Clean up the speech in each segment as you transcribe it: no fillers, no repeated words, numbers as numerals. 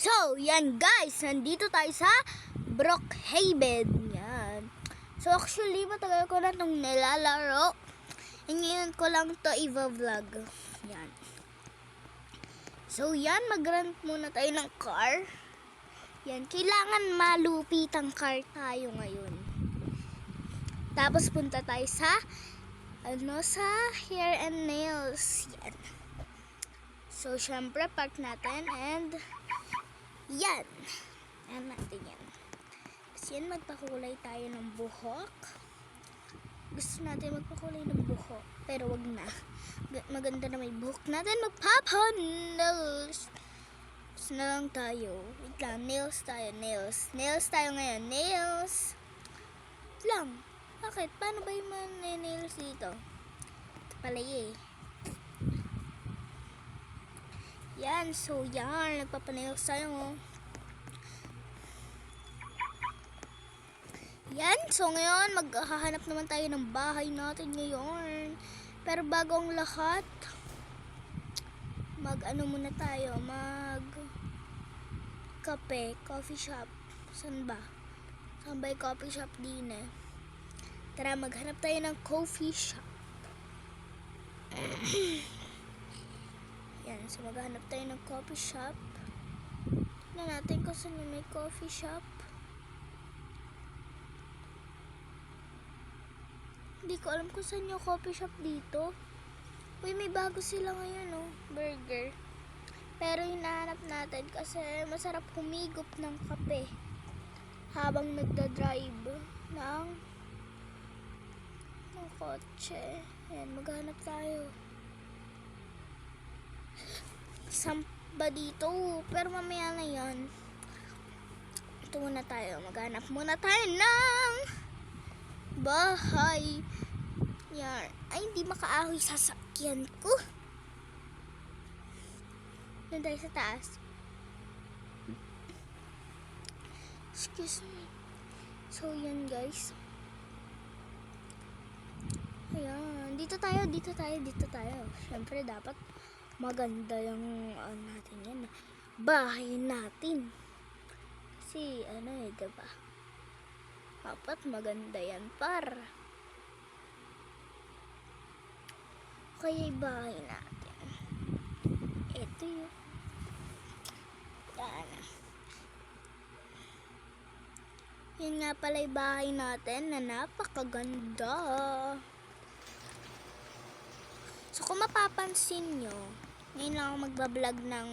So, yan guys, nandito tayo sa Brookhaven. Yan. So, actually, matagal ko na itong nilalaro. And ngayon ko lang to i-vlog. Yan. So, yan, mag-rent muna tayo ng car. Yan, kailangan malupitang car tayo ngayon. Tapos, punta tayo sa, sa hair and nails. Yan. So, syempre, park natin and yan. Yan natin yan. Kasi yan, magpakulay tayo ng buhok. Gusto natin magpakulay ng buhok. Pero wag na. Maganda na may buhok natin. Magpapa-nails. Gusto na lang tayo. Wait lang. Nails tayo. Nails. Nails tayo ngayon. Nails. Wait lang. Bakit? Paano ba yung mga nails dito? Ito pala eh. Yan, so yan, nagpapanails tayo oh. Yan, so ngayon, maghahanap naman tayo ng bahay natin ngayon. Pero bago ang lahat, muna tayo, kape, coffee shop. Saan ba? Saan ba yung coffee shop din eh? Tara, maghanap tayo ng coffee shop. Yan, so maghanap tayo ng coffee shop. Tignan natin kung saan yung may coffee shop. Hindi ko alam kung saan yung coffee shop dito. Uy, may bago sila ngayon oh, burger. Pero hinahanap natin kasi masarap humigop ng kape habang nagda-drive ng kotse. Yan, maghanap tayo. Samba dito, pero mamaya na yan. Ito muna tayo, maghanap muna tayo ng bahay. Yan, ay hindi makaahoy sasakyan ko. Doon tayo sa taas. Excuse me. So yan guys. Ayan, dito tayo. Siyempre dapat maganda yung natin yan. Bahay natin. Kasi diba? Dapat maganda yan kaya yung bahay natin. Ito yun. Yan. Yan nga pala yung bahay natin na napakaganda. So kung mapapansin nyo, ngayon lang ako magbablog ng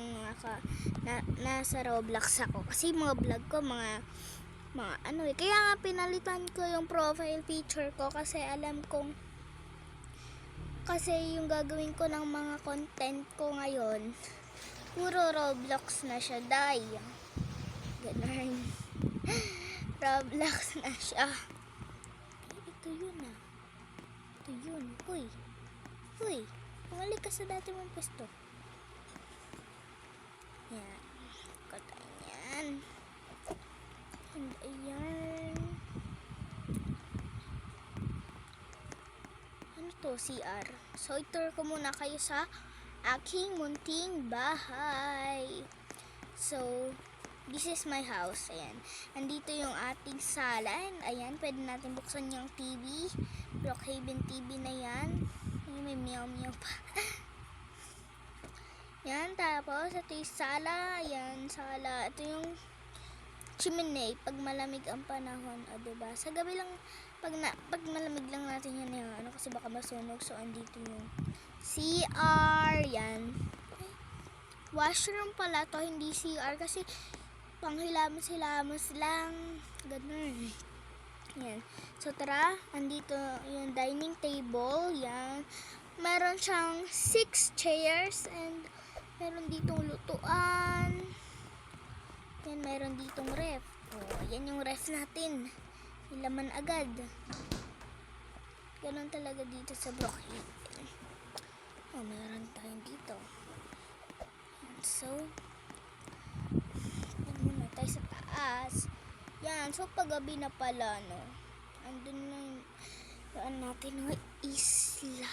nasa Roblox ako. Kasi mga vlog ko, mga kaya nga pinalitan ko yung profile picture ko kasi alam kong yung gagawin ko ng mga content ko ngayon, puro Roblox na siya, ganun. Roblox na siya. Ito yun ah. Ito yun. Uy, bumalik ka sa dati mong pwesto. Yan. Kata yan. And ayan. Ano to? CR. So, itour ko muna kayo sa aking munting bahay. So, this is my house. Ayan. Andito yung ating sala. Ayan, pwede natin buksan yung TV. Brookhaven TV na yan. May meow pa. Yan, tapos ito yung sala. Ayan, sala. Ito yung chimney pag malamig ang panahon. O, diba? Sa gabi lang, pag malamig lang natin yan yung kasi baka masunog. So, andito yung CR. Yan. Washroom pala to, hindi CR. Kasi, panghilamos-hilamos lang. Ganun. Yan. So, tara. Andito yung dining table. Yan. Meron siyang 6 chairs and meron ditong lutuan. Yan, meron ditong ref. Oh, yan yung ref natin. Ilaman agad. Ganon talaga dito sa Brookhaven. Oh, meron tayong dito. Yan, so, yan muna tayo sa taas. Yan, so paggabi na pala, no. Andun na yung natin ng isla.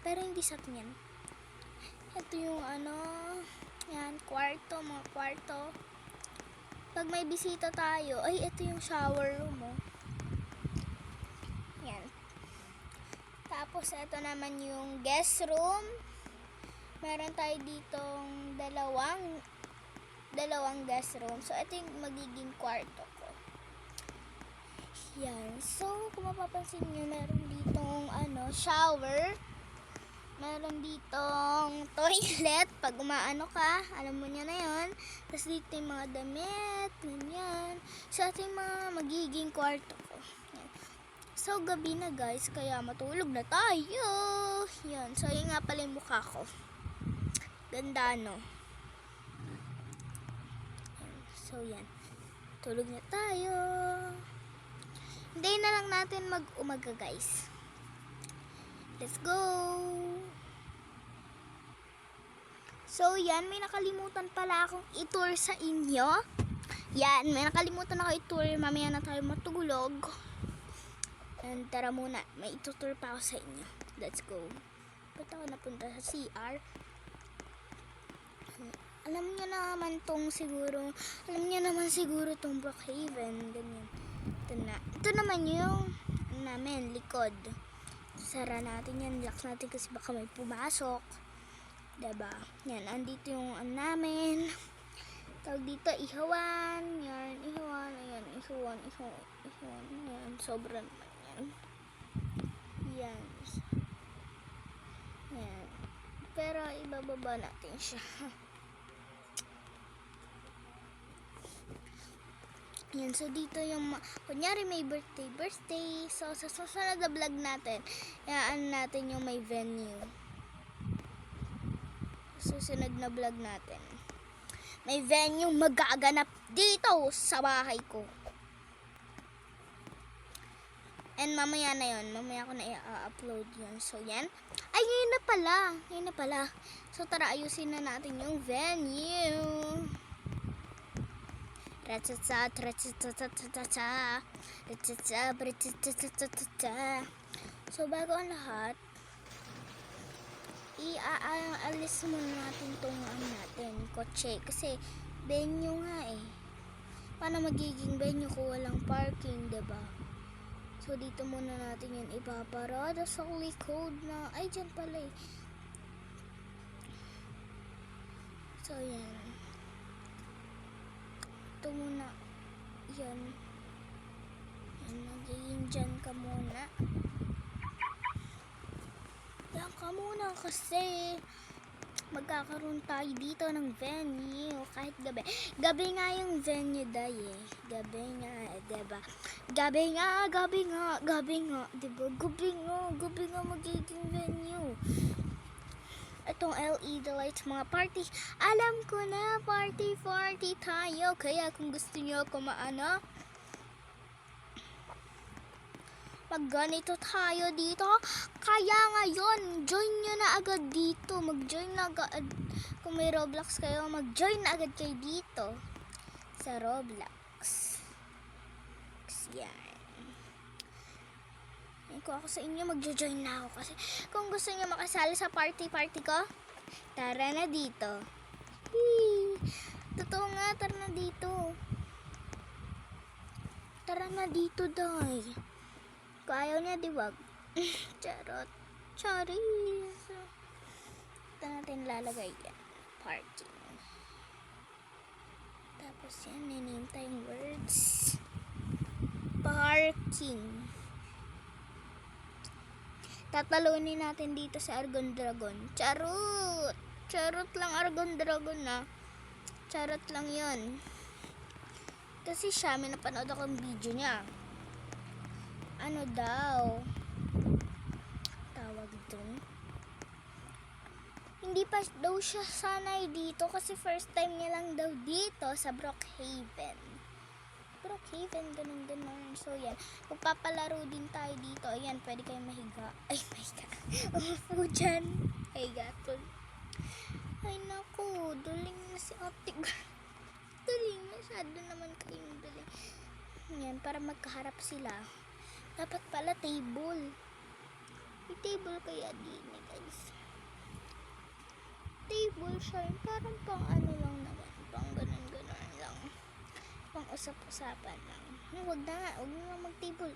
Pero hindi sa yan. Ito yung yan, mga kwarto. pag may bisita tayo, ay, ito yung shower room, oh. Yan. Tapos, ito naman yung guest room. Meron tayo ditong dalawang guest room. So, ito yung magiging kwarto ko. Yan. So, kung mapapansin nyo, meron ditong, shower. Meron ditong toilet. Pag umaano ka, alam mo niya na yun. Tapos dito yung mga damit, ganyan. So, ito yung mga magiging kwarto ko. Yan. So, gabi na guys, kaya matulog na tayo. Yan. So, yun nga pala yung mukha ko. Ganda, no? Yan. So, yan. Tulog na tayo. Hintayin na lang natin mag-umaga, guys. Let's go! So, yan. May nakalimutan pala akong i-tour sa inyo. Yan. May nakalimutan ako i-tour. Mamaya na tayo matulog. And tara muna. May itutour pa ako sa inyo. Let's go. Ba't ako napunta sa CR? Alam niyo naman siguro tong Brookhaven. Ganyan. Ito naman yung namin, likod. Sara natin yan. Relax natin kasi baka may pumasok. Diba? Yan. Andito yung namin. Tawag dito, ihawan. Yan. Ihawan. Ayan. Ihawan. Ayan. Sobra naman yan. Yan. Yan. Pero ibababa natin siya. Yan, so dito yung, kunyari may birthday. So, sa susunod na vlog natin, yaan natin yung may venue. Susunod na vlog natin. May venue magaganap dito sa bahay ko. And mamaya na yun. Mamaya ko na i-upload yun. So, yan. Ay, ngayon na pala. So, tara, ayusin na natin yung venue. So, bago ang lahat, i-alis muna natin itong kotse. Kasi, venue nga eh. Paano magiging venue kung walang parking, diba? So, dito muna natin yan ipaparada sa likod na, ay, dyan pala eh. So, yan. Ito muna. Yan. Yan, magiging dyan ka muna. Yan ka muna kasi magkakaroon tayo dito ng venue kahit gabi. Gabi nga yung venue day eh. Gabi nga, diba? Gabi nga. Diba? Gabi nga magiging venue. Itong LED lights, mga party. Alam ko na, party tayo. Kaya kung gusto nyo ako pag ganito tayo dito, kaya ngayon, join nyo na agad dito. Mag-join na agad. Kung may Roblox kayo, mag-join na agad kayo dito. Sa Roblox. Yan. Kung ako sa inyo, mag-join na ako. Kasi kung gusto nyo makasali sa party ko, tara na dito. Hii. Totoo nga, tara na dito. Tara na dito, day. Kung ayaw niya, diwag. Charot. Charis. Ito natin lalagay yan. Parking. Tapos yan, niname tayong words. Parking. Tatalunin natin dito sa Argon Dragon. Charot! Charot lang Argon Dragon na. Charot lang yon. Kasi siya, may napanood akong video niya. Ano daw? Tawag doon. Hindi pa daw siya sanay dito kasi first time niya lang daw dito sa Brookhaven. Ganun. So, yan. Magpapalaro din tayo dito. Ayan, pwede kayong mahiga. Ay, mahiga. Umupo dyan. Mahiga to. Ay, naku. Duling na si ate. Duling. Masyado naman kayong duling. Yan, para magkaharap sila. Dapat pala table. May table kaya din, guys. Table siya. Parang pang ano lang naman. Pang ganun lang. usap-usapan lang. Huwag na nga, huwag na mag-table.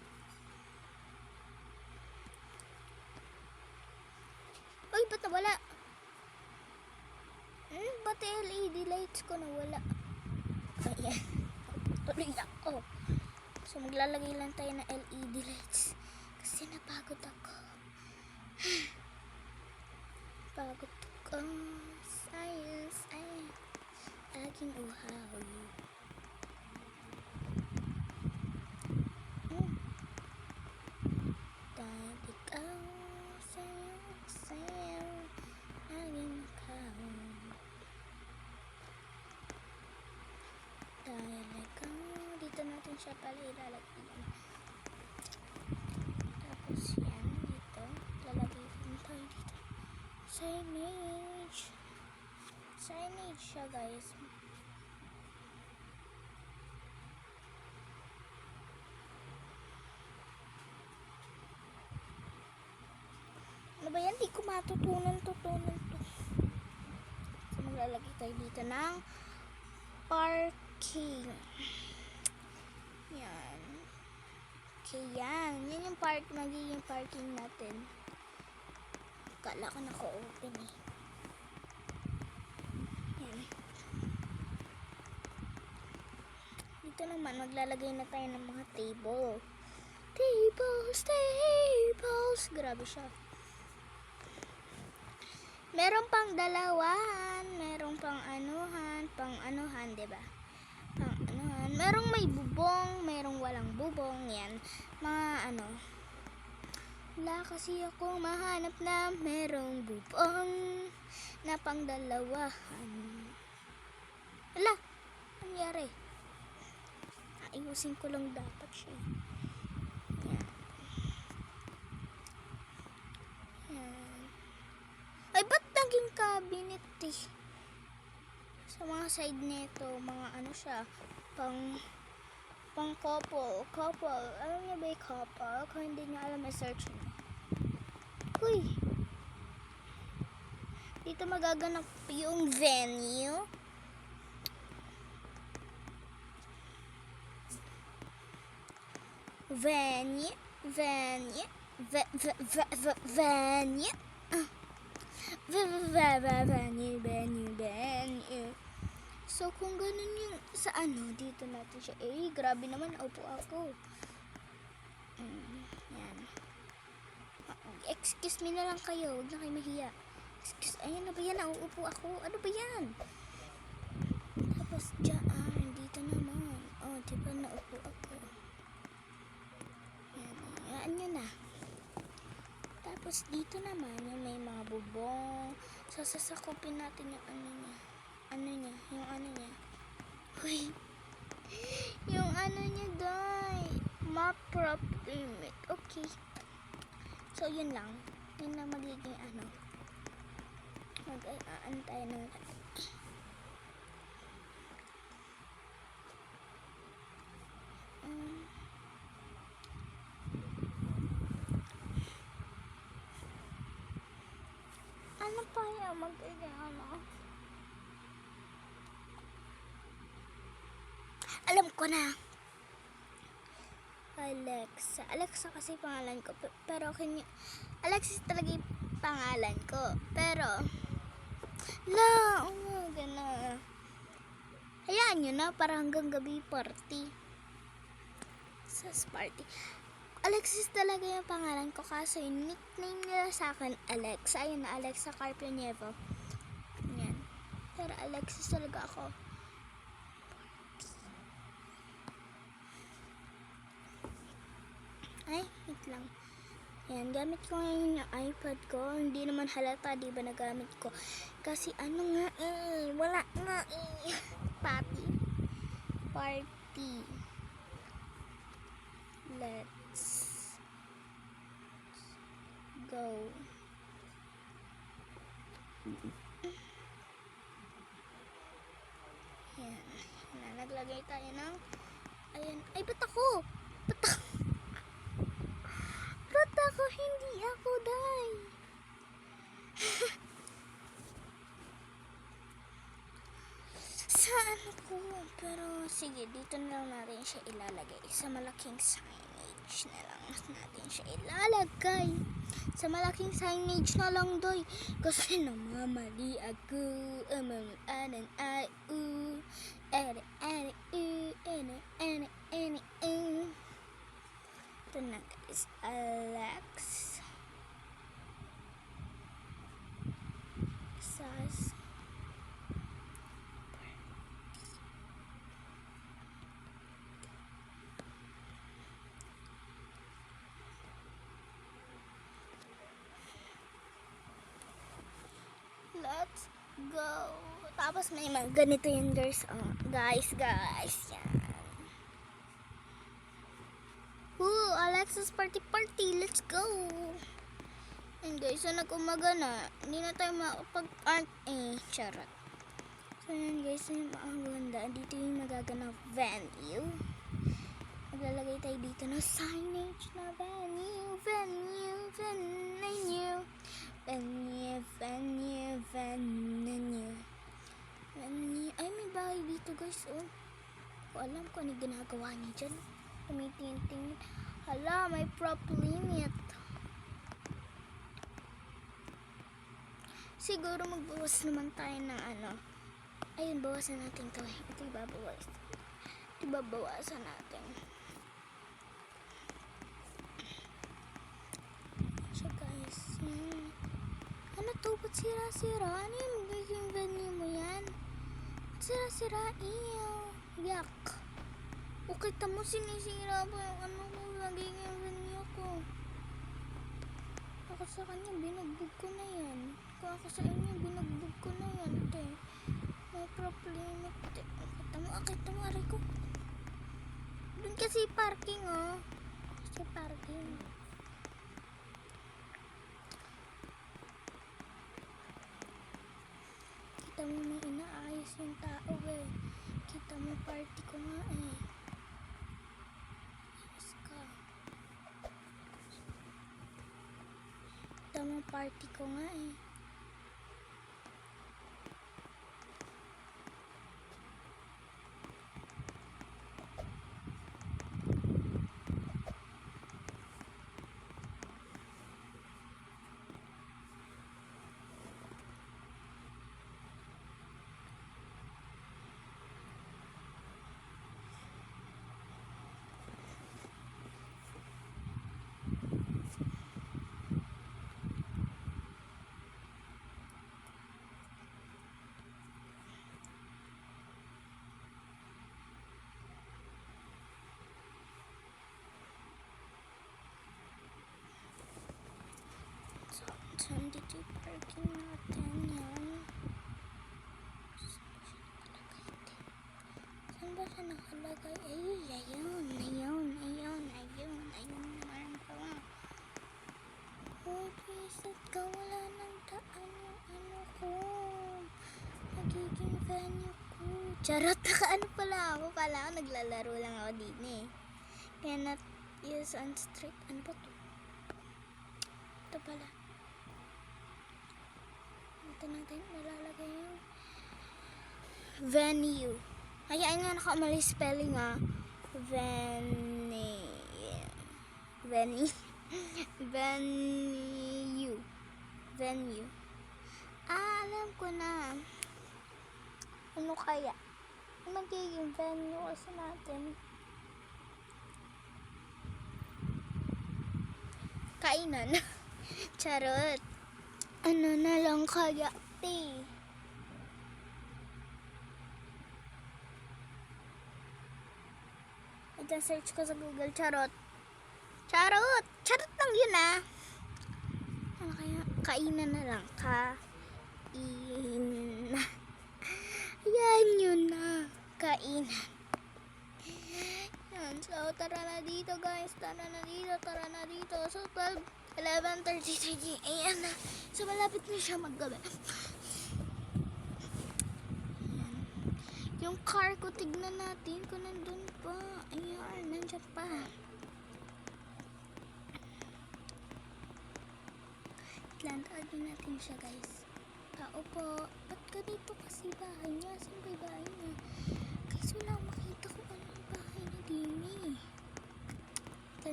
Uy, ba't nawala? Ba't LED lights ko nawala? Ayan. Tuloy ako. So, maglalagay lang tayo ng LED lights. Kasi napagod ako. Pagod ko. Science ay aking uhaw. Dahil ikaw sayo aking uhaw. Dahil ikaw, dito natin siya pala ilalagyan. Tapos yan, dito. Lalagay din tayo dito. Signage. Signage siya, guys. Ano ba yan? Di ko matutunan to. So, maglalagay tayo dito ng parking. Yan. Okay, yan. Yan yung magiging parking natin. Kala ko naka-open eh. Yan. Dito naman, maglalagay na tayo ng mga table. Tables. Grabe siya. Meron pang dalawahan, meron pang anuhan, diba? Pang anuhan. Merong may bubong, merong walang bubong, yan. Mga ano. Wala kasi ako mahanap na merong bubong na pang dalawahan. Wala, nangyari. Ayusin ko lang dapat siya. Ay, ba't naging cabinet eh? Sa mga side nito, mga ano siya, pang couple. Alam niyo ba yung couple? Kung hindi niyo alam, search niyo. Uy! Dito magaganap yung venue. Venue. So, kung ganun yung sa dito natin siya. Grabe naman, naupo ako. Yan. Excuse me na lang kayo. Huwag na kayo mahiya. Ayan na ba yan? Nauupo ako. Ano ba yan? Tapos dyan, dito naman. Diba naupo ako. Yan nyo na. Tapos dito naman, yung may mga bubong. Sasakupin natin yung ano niya. Uy. Yung ano niya, guys. Map prop limit. Okay. So, yun lang. Yun na magiging mag-aantay ng ano pa yung alam ko na. Alexa kasi pangalan ko. Pero Alexis talaga yung pangalan ko. Pero gana. Hayaan nyo na para hanggang gabi party. Party. Alexis talaga yung pangalan ko kasi yung nickname nila sa akin Alexa. Ayun na, Alexa Carpio Nievo. Yan. Pero Alexis talaga ako. Ay, wait lang. Yan, gamit ko ngayon yung iPad ko. Hindi naman halata, di ba, nagamit ko. Kasi wala nga Party. Let's go. Yan. Naglagay tayo ng ayan. Ay, ba't ako? Hindi ako, day. Saan ko? Pero sige, dito na lang natin siya ilalagay. Sa malaking signage na lang natin siya ilalagay. Sa malaking signage na lang, doy. Kasi namamali ako. Ito na guys, Alex. Sas. Let's go. Tapos may mga ganito yan guys. Oh, guys, yan. Alexa's party. Let's go. And guys, so nag-umaga na. Hindi na tayo makapag-art charot. So yan guys, yung maganda. Dito yung magaganap venue. Maglalagay tayo dito na signage na venue. Ay, may bahay dito guys, oh. Ko alam ko ano ginagawa niya dyan. Tumitingin. Hala, may prop limit. Siguro magbawas naman tayo ng ano. Ayun, bawasan natin to. Ito ibabawasan natin. So guys, ano to? Ba't sira-sira? Ano yung magiging venue mo yan? Ba't sira-sira? Ew. Yak. O kita mo sinisira pa yung ano ko, magiging venue ko. Ako sa kanya, binugbog ko na yan. Kung ako sa inyo, binugbog ko na yan, te. May problema, te. Akita mo, aray ko. Doon kasi parking, oh. Kasi parking. Kita mo may inaayos yung tao, eh. Kita mo party ko nga, eh. Ayos ka. Kita mo party ko nga, eh. Saan dito yung parking natin yan? Saan ba siya nakalagay? Ayun naman pala. Oh, please, let go. Wala nang daan yung ano ko. Magiging venue ko. Charot, ano pala ako? Naglalaro lang ako din, eh. Cannot use on street. Ano ba to? Ito pala. Ito natin nalalagay yung venue. Hayaan nga nakamali spelling, ah. Venue. Alam ko na. Ano kaya? Magiging venue kasi natin. Kainan. Charot. Ano na lang kaya, te? Ito, search ko sa Google. Charot lang yun, ah. Ano kaya? Kainan na lang. Ayan yun na. Kainan. Yan. So, tara na dito, guys. Tara na dito. So, 11:33. Ayan na. So, malapit na siya maggabi. Ayan. Yung car ko, tignan natin kung nandun pa. Ayan, nandyan pa. Landaan natin siya, guys. Tao po. Ba't ganito kasi bahay niya? Saan ba yung bahay niya? Guys,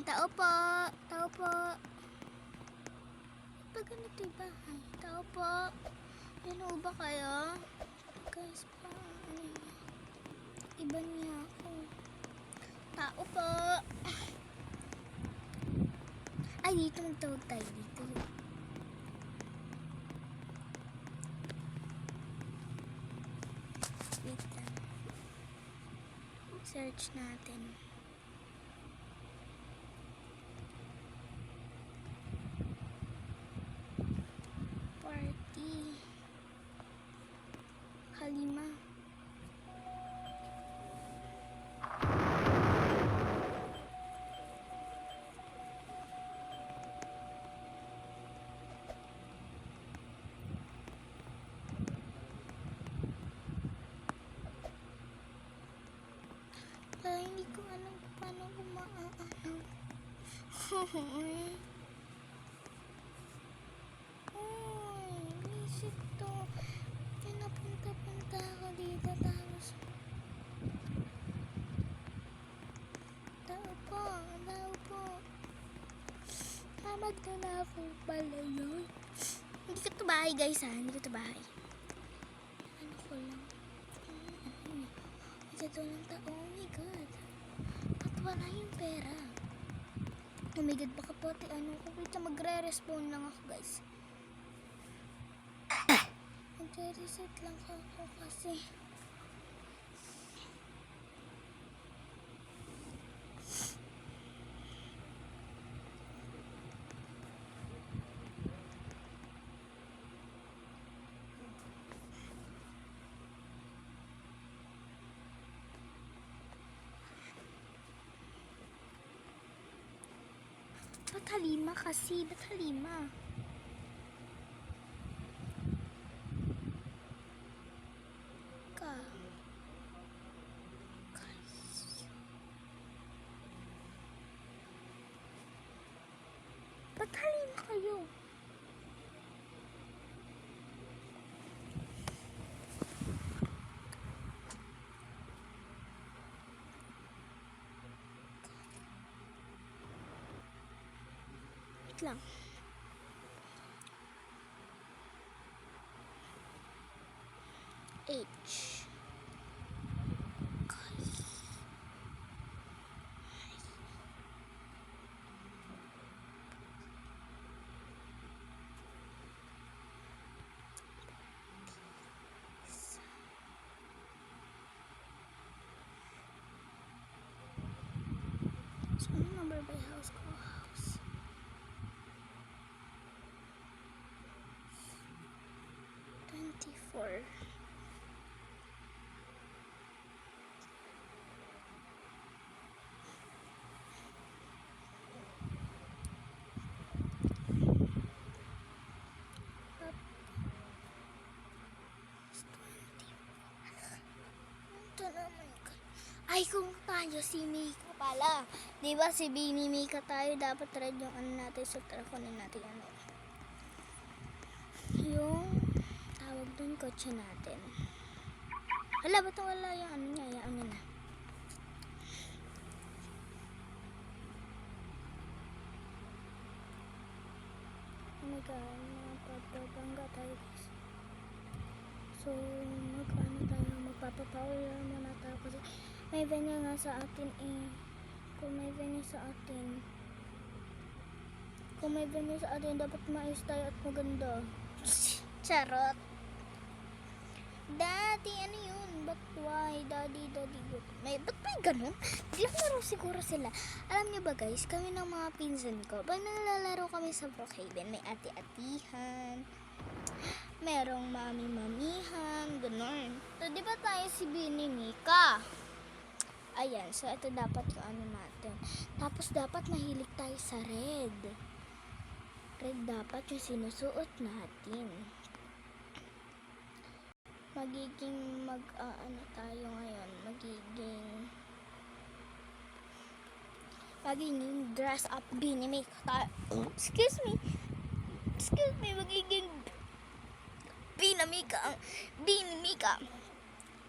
May tao po. Tao po. Pag ganito yung bahay. Tao po. Yan o ba kayo? Guys, pa. Ano yun? Iba niya ako. Tao po. Ay, dito magtawag tayo dito. Wait lang. Search natin. Party. Halima. Hindi ko alam paano kumaano. Isip to. Pinapunta-punta ako dito tapos tao po. Magdala ako pala yun. Hindi ko to bahay guys ha. Hindi ko to bahay. Ano ko lang. Ito lang tao. Oh my god. Ba't wala yung pera? Oh my god, baka pati ano ko. Wait, magre-respawn lang ako guys. Magre-reset lang ako kasi. Ba't halima kasi? Ba't halima? Ba't halima kayo? Wait lang. H. So, ano number by house ko? House. 24. Ito naman ka. Ay, kung tayo si Mika pala. Diba si Bini Mika tayo, dapat red yung ano natin. So, tara kunin natin ano. Yung tawag dun kotse natin. Hala, ba't wala yung ano niya? Yan na. Oh my god, magpapabangga tayo guys. So, magpapapower muna tayo kasi may venue nga sa atin eh. Kung may venue sa atin, dapat maayos tayo at maganda. Charot. Daddy, ano yun? But why? Daddy, good. Ba't may ganun? Naglaro siguro sila. Alam niyo ba guys, kami ng mga pinsan ko, pag nalalaro kami sa Brookhaven, may ati-atihan, merong mami-mamihan, ganun. So, di ba tayo si Bini Mika? Ayan, so ito dapat yung ano natin. Tapos dapat mahilig tayo sa red. Red dapat yung sinusuot natin. Magiging ano tayo ngayon? Magiging dress up Bini Mika tayo. Excuse me, magiging Bini Mika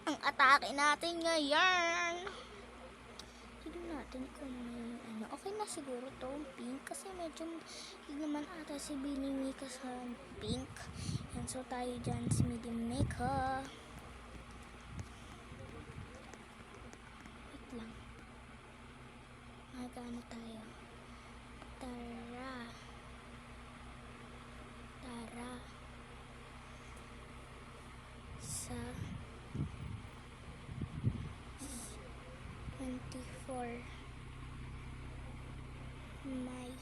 ang atake natin ngayon. Tignan natin kung may ano. Okay na siguro to pink kasi medyo hindi naman ata si Bini Mika sa pink. Yan, so tayo dyan si medium Mika. Wait lang. Magano tayo. Tara. Sa 24 my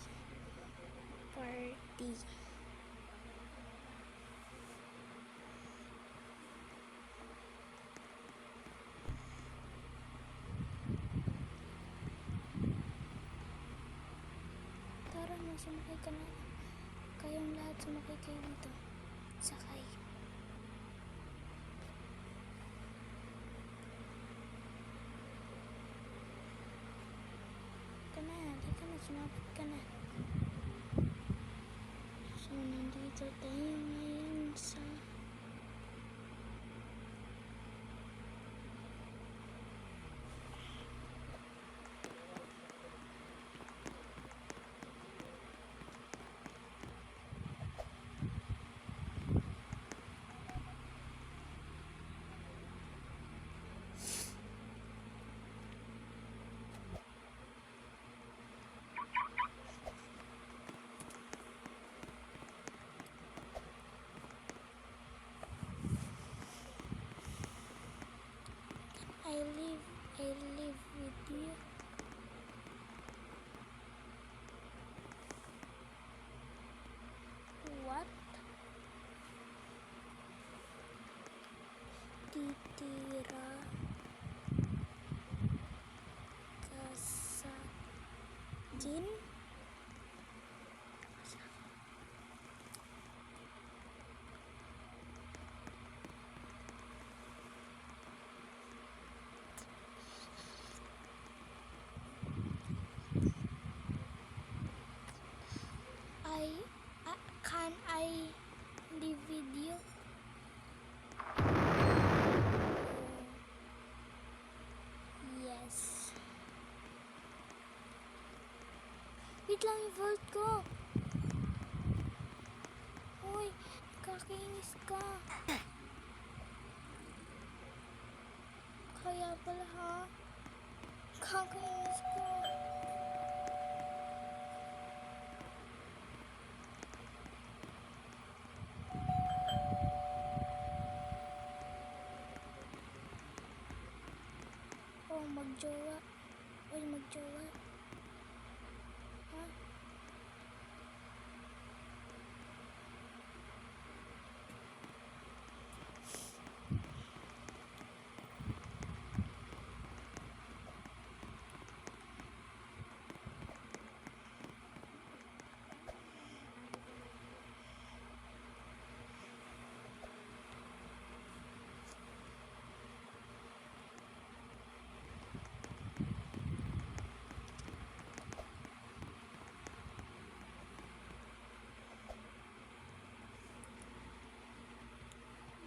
party. Tara na, sumakay ka na. Kayong lahat sumakay kayo dito. Sakay. Sumapit ka na. So, nandito tayo ngayon sa I live with you. What? Titira ka sa akin? Can I live with you? Yes. Wait lang, yung vault ko. Uy, kakainis ka. Kaya pala ha? Kakainis ka. Oh, magjowa. Uy, magjowa. Ha?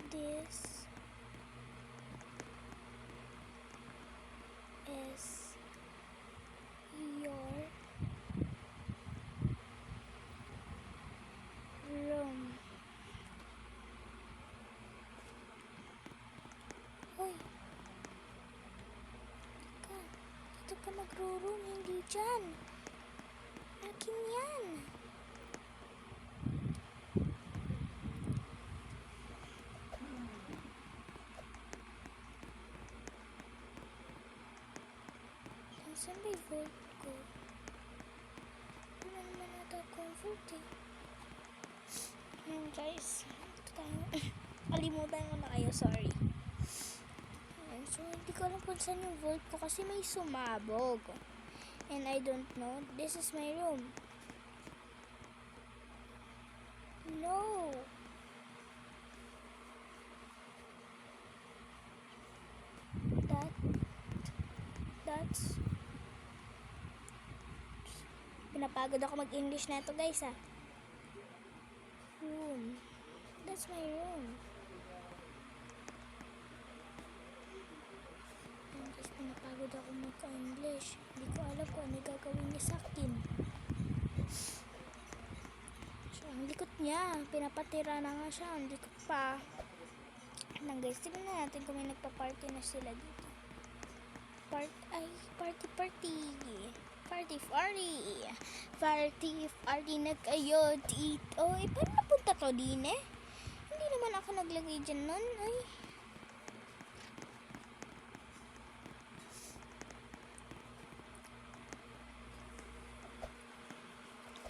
This is your room. Hoy, dito ka magro-room, hindi dyan. Akin yan. Saan ba yung vault ko? Wala naman ata akong vault eh. Ayan guys, ito tayo. Kalimutan ko na kayo, sorry. Ayan, so hindi ko alam kung saan yung vault ko kasi may sumabog. And I don't know, this is my room. No! That's pinapagod ako mag-English na ito guys ha. Room. That's my room. Ayan guys, pinapagod ako mag-English. Hindi ko alam kung ano gagawin niya sa akin. So, ang likot niya. Pinapatira na nga siya. Ang likot pa. Nang guys, tignan na natin kung may nagpa-party na sila dito. Party. Party na kayo dito. Paano napunta to din eh? Hindi naman ako naglagay dyan nun. Ay.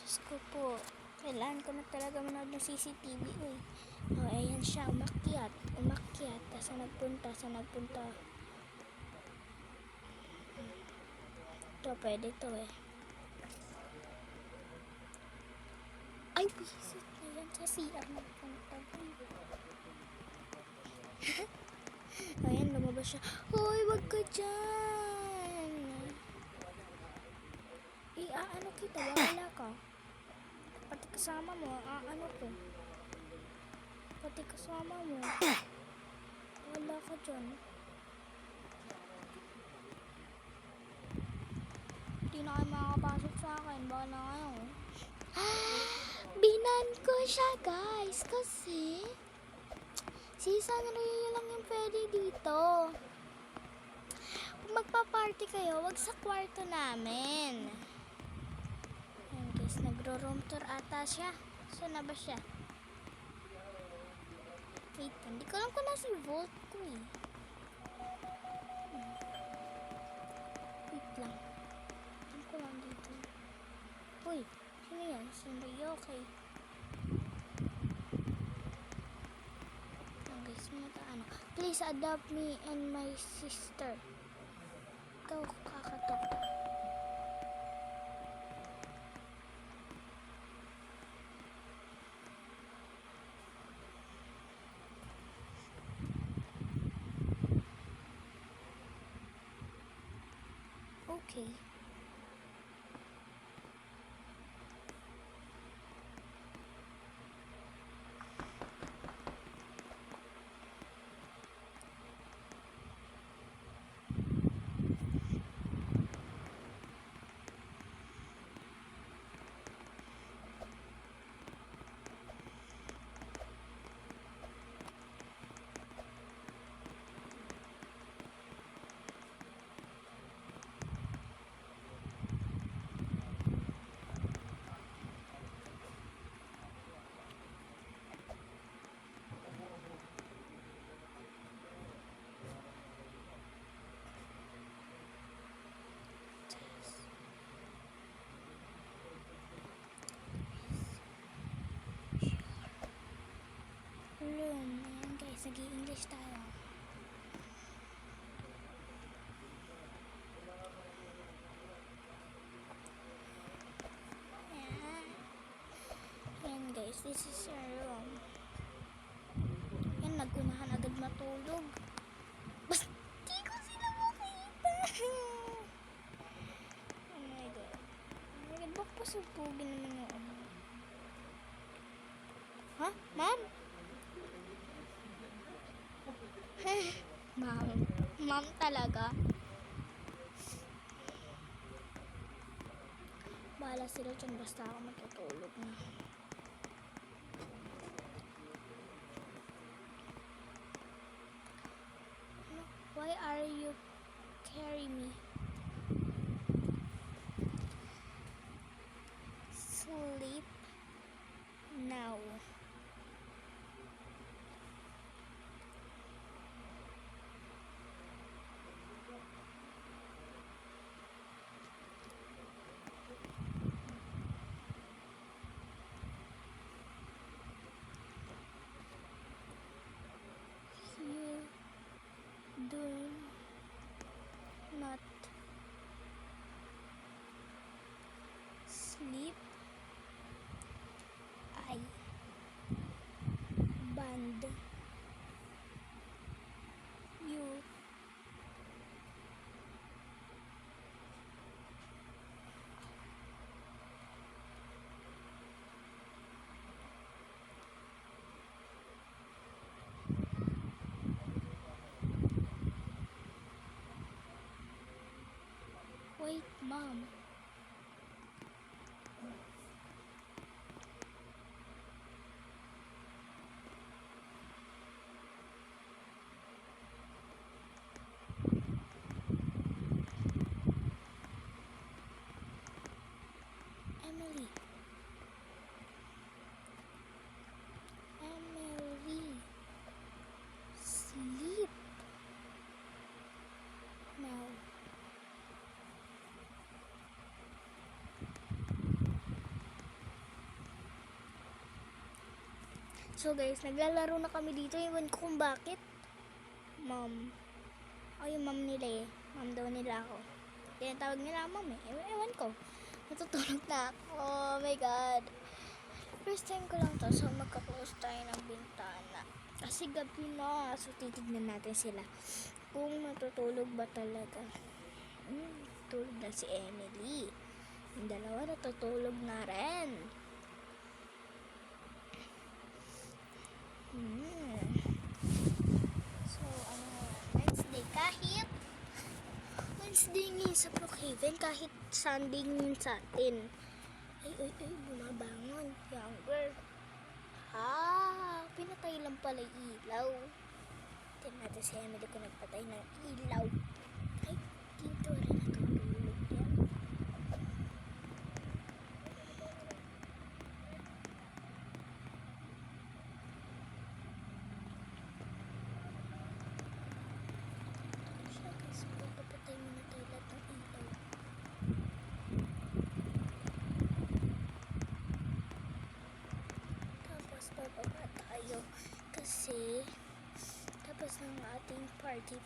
Diyos ko po. Kailangan ko na talaga manood ng CCTV eh. Oh, ayan siya. Umakyat. Saan nagpunta? Ito, pwede to eh. Ay, visit na yan sa CR nagpunta. Ayan, lumabas siya. Hoy, wag ka dyan. Ano kita? Wala ka. Pati kasama mo, ano ko? Pati kasama mo. Wala ka dyan. Hindi na kayo makakapasok sa akin. Baka na kayo. Binan ko siya, guys. Kasi si Sanrio lang yung pwede dito. Kung magpa-party kayo, wag sa kwarto namin. Ayan guys, nagro-room tour ata siya. Saan na ba siya? Wait, hindi ko alam kung nasa vault ko eh. Wait lang. Alam ko lang dito. Uy, sino yan? Sanrio, okay. Ayan guys, ano. Please adopt me and my sister. Ikaw kakatok. Okay. Room. Ayan guys, nag-i-English tayo. Ayan guys, this is your room. Ayan, nagunahan agad matulog. Basta di ko sila makita. Oh my god. Oh my god, bak pasubugin naman yung ano. Ha? Ma'am? Ma'am talaga. Bahala sila dyan, basta ako matutulog na. Why are you carry me? Sleep now. You do not sleep. I band you. Wait, Mom. Emily. Emily. Sleep. Now. So guys, naglalaro na kami dito. Iwan ko kung bakit. Mom. O yung mom nila eh. Mom daw nila ako. Tinatawag nila mom eh. Ewan ko. Natutulog na ako. Oh my God. First time ko lang to. So magka-close tayo ng bintana. Kasi gabi na. So titignan natin sila. Kung matutulog ba talaga. Tulog na si Emily. Yung dalawa natutulog na rin. So, Wednesday kahit Wednesday ngayon sa Brookhaven, kahit Sunday ngayon sa atin. Ay, bumabangon. Younger. Pinatay lang pala yung ilaw. Tignan natin si Emily kung nagpatay ng ilaw. Ay, dito rin natutulog yan. Papatay muna tayo lahat ng ilaw. Tapos bababa tayo kasi tapos ng ating party.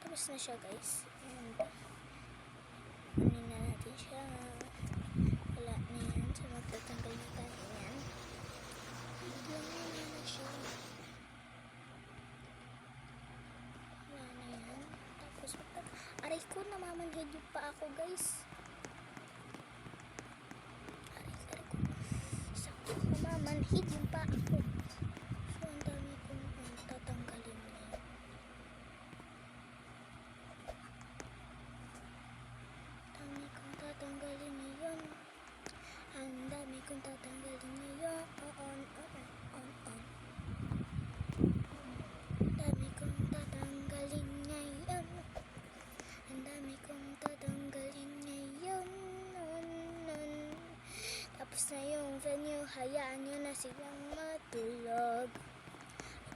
Tapos na siya guys. And kunin na natin siya. Wala na yan. So magtatanggal na tayo yan. Wala na siya. Wala na yan. Tapos aray ko, namamanhid yung pa ako guys. Aray ko. Sakit, namamanhid yung pa ako. So ang dami kong tatanggalin na yan. Ang dami kong tatanggalin ngayon. Dami kong tatanggalin ngayon. Ang dami kong tatanggalin ngayon. Tapos na yung venue, hayaan nyo na silang matulog.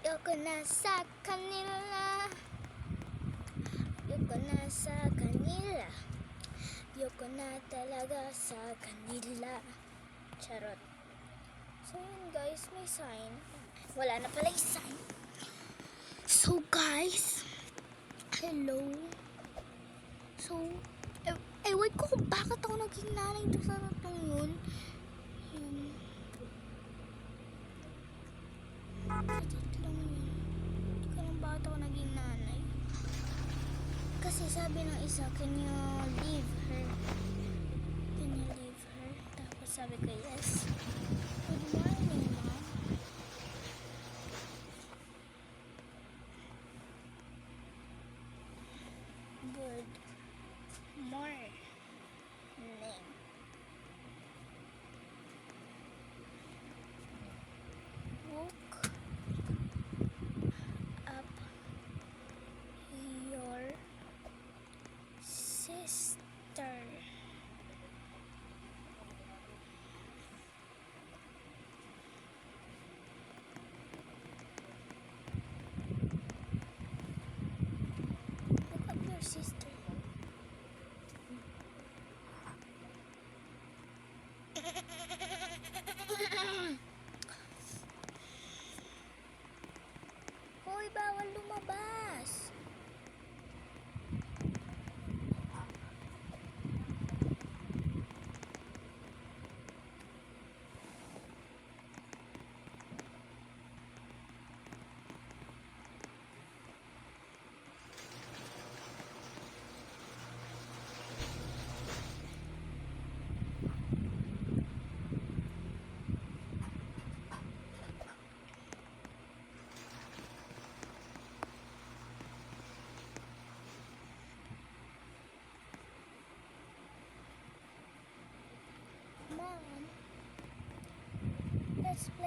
Ayoko na sa kanila. Ayoko na sa kanila. Ayoko na talaga sa kanila. Charot. So yun guys, may sign. Wala na pala yung sign. So guys, hello. So, ewan ko kung bakit ako naging nanay doon sa ratong yun. Yun. Sakit lang yun. Hindi ko lang bakit ako naging nanay. Kasi sabi ng isa, can you leave her? Can you leave her? Tapos sabi ko, yes. Good morning, Mom. Good morning. Woke up your sister.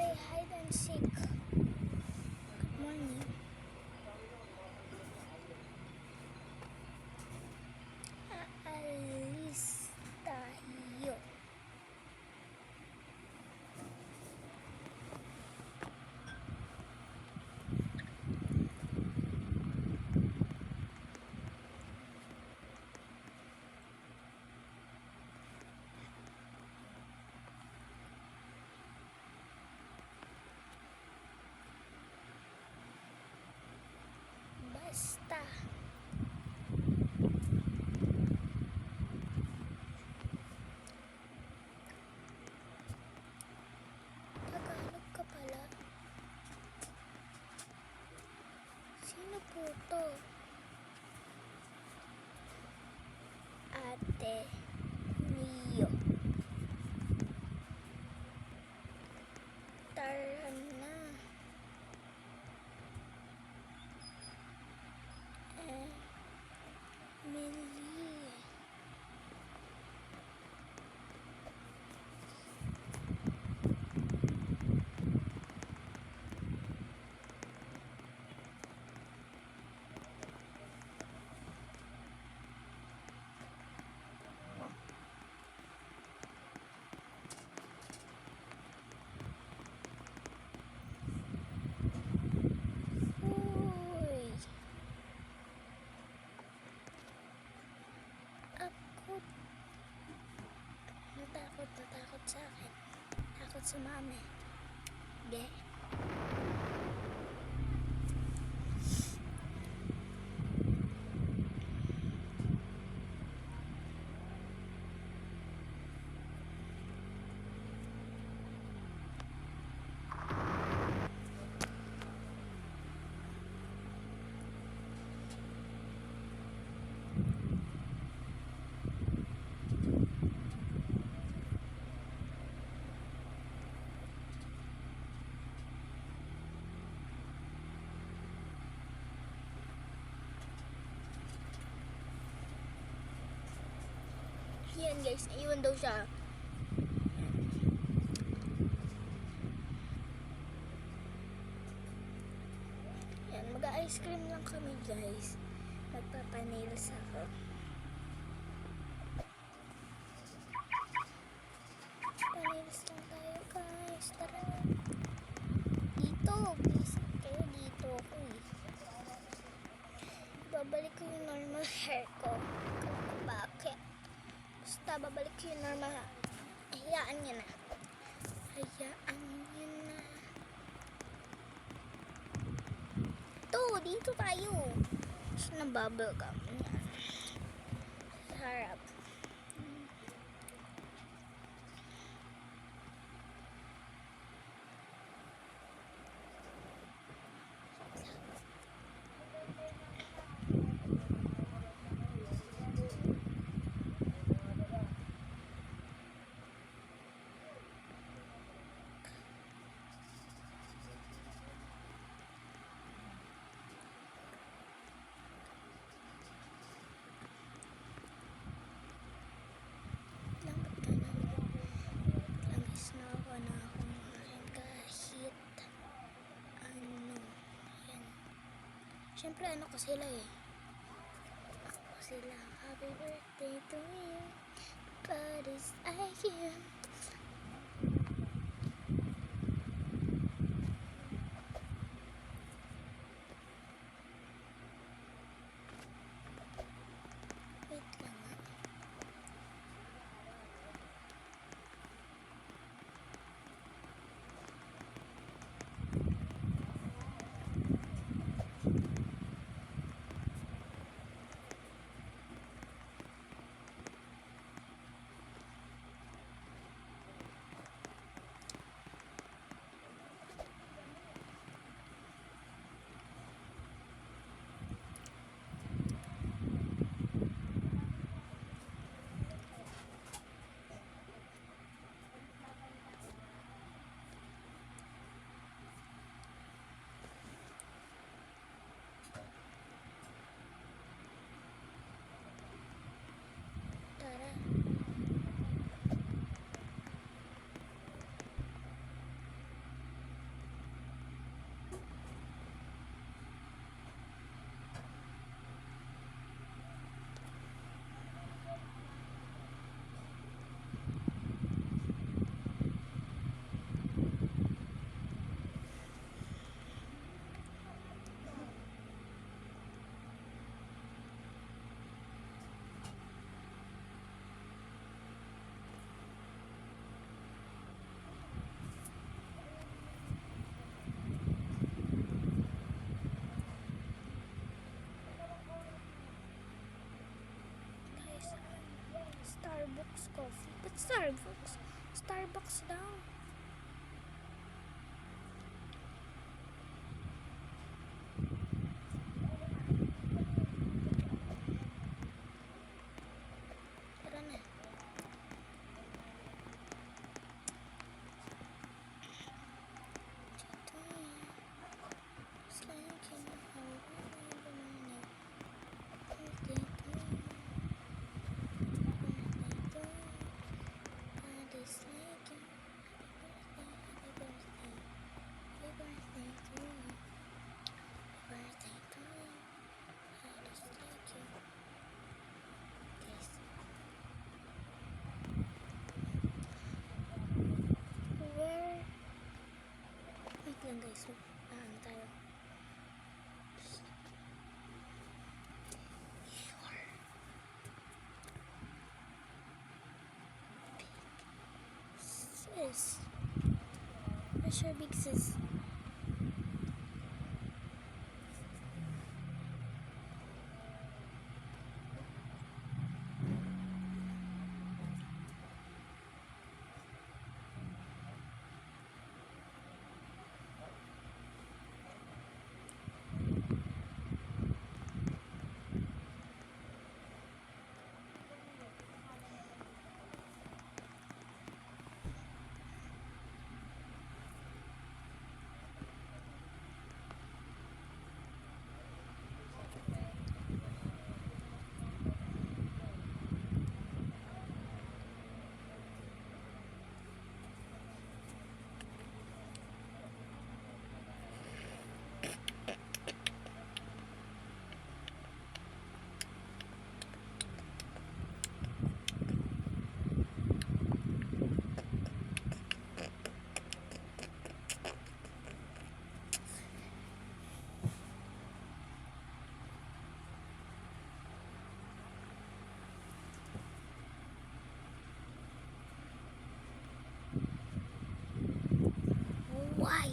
play hide and seek. Good morning. Aalis tayo. Basta. Tagalog ka pala. Sino po to? Ate Mio. Tara na. Emily. Uy. Ako. Natakot sa akin. Takot sa mami. Ge. Yan guys, naiwan daw siya. Yan, mag-ice cream lang kami guys. Magpapanails ako. Panails lang tayo guys. Tara. Dito, visit kayo dito ako eh. Babalik ko yung normal hair ko. Kala ko bakit. Basta babalik ko yung normal. Hayaan niya na. Hayaan niya na. Dito tayo. Gusto ng bubble gum. Yan. Sarap. Siyempre, ano ko sila eh. Ako sila. Happy birthday to me. But it's I can. Wait lang ah. Starbucks coffee. But Starbucks? Starbucks daw. Tara na. Wait lang guys, tayo. Sis. Where's your big sis? Why?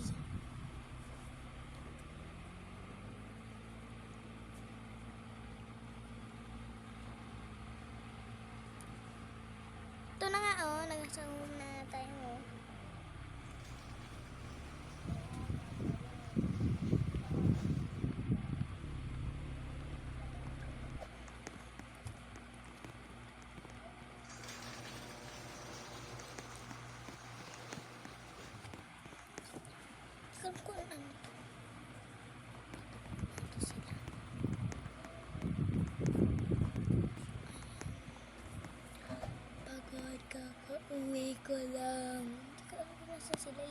Ito na nga nagasahog na tayo kung ano ito sila. Pagod kakauwi ko lang. Hindi ko alam kung nasa sila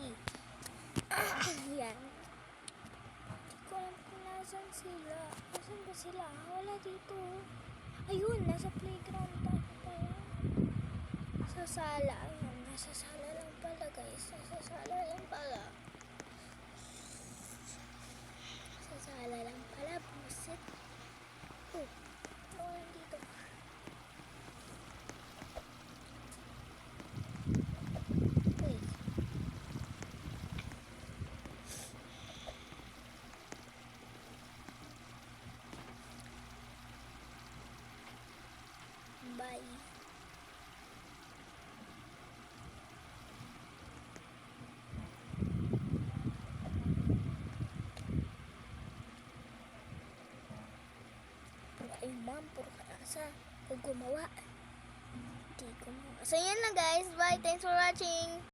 Yan. Hindi ko alam kung nasan sila. Nasan ba sila? Wala dito. Ayun, nasa playground tayo pala. Sa sala. Ayun, nasa sala lang pala guys. Nasa sala lang pala. Sa sala lang pala. Buset. Oh, wala dito. Wait. Bye. Ay, ma'am, puro kaasa. Kung gumawa. Hindi gumawa. So, yan lang guys. Bye. Thanks for watching.